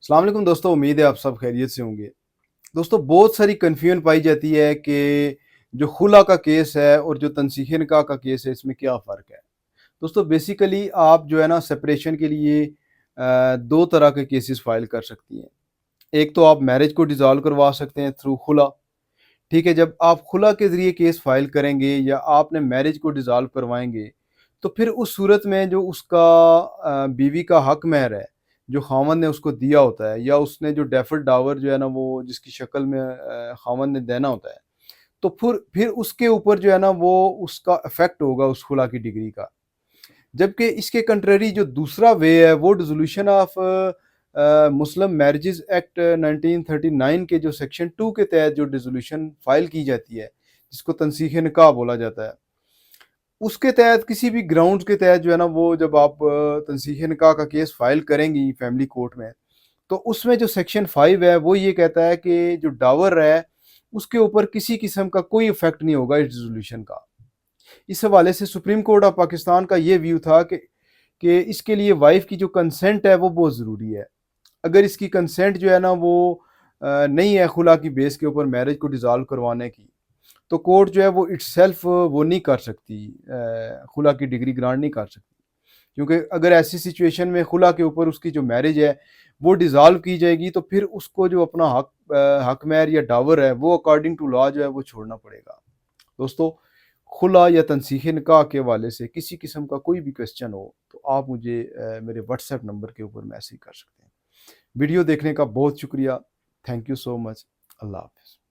अस्सलाम वालेकुम दोस्तों, उम्मीद है आप सब खैरियत से होंगे। दोस्तों, बहुत सारी कन्फ्यूजन पाई जाती है कि जो खुला का केस है और जो तनसीह निकाह का केस है, इसमें क्या फ़र्क है। दोस्तों, बेसिकली आप जो है ना सेपरेशन के लिए दो तरह के केसेस फाइल कर सकती हैं। एक तो आप मैरिज को डिसॉल्व करवा सकते हैं थ्रू खुला। ठीक है, जब आप खुला के ज़रिए केस फाइल करेंगे या आपने मैरिज को डिसॉल्व करवाएंगे, तो फिर उस सूरत में जो उसका बीवी का हक महर है, जो खामन ने उसको दिया होता है, या उसने जो डेफर्ड डावर जो है ना वो जिसकी शक्ल में खामन ने देना होता है, तो फिर उसके ऊपर जो है ना वो उसका इफेक्ट होगा उस खुला की डिग्री का। जबकि इसके कंट्ररी जो दूसरा वे है वो dissolution of Muslim marriages act 1939 के जो सेक्शन 2 के तहत जो डिसोल्यूशन फाइल की जाती है, जिसको तनसीह निकाह बोला जाता है, उसके तहत किसी भी ग्राउंड्स के तहत जो है ना वो जब आप तनसीह निकाह का केस फाइल करेंगी फैमिली कोर्ट में, तो उसमें जो सेक्शन 5 है वो ये कहता है कि जो डावर है उसके ऊपर किसी किस्म का कोई इफेक्ट नहीं होगा इस डिसोल्यूशन का। इस हवाले से सुप्रीम कोर्ट ऑफ पाकिस्तान का ये व्यू था कि इसके लिए वाइफ की जो कंसेंट है वो बहुत ज़रूरी है। अगर इसकी कंसेंट जो है ना वो नहीं है खुला की बेस के ऊपर मैरिज को डिसॉल्व करवाने की, तो कोर्ट जो है वो इट्सेल्फ वो नहीं कर सकती, खुला की डिग्री ग्रांट नहीं कर सकती। क्योंकि अगर ऐसी सिचुएशन में खुला के ऊपर उसकी जो मैरिज है वो डिसॉल्व की जाएगी, तो फिर उसको जो अपना हक महर या डावर है वो अकॉर्डिंग टू लॉ जो है वो छोड़ना पड़ेगा। दोस्तों, खुला या तनसीह निकाह के हवाले से किसी किस्म का कोई भी क्वेश्चन हो तो आप मुझे मेरे व्हाट्सएप नंबर के ऊपर मैसेज कर सकते हैं। वीडियो देखने का बहुत शुक्रिया। Thank you so much. अल्लाह हाफ़िज़।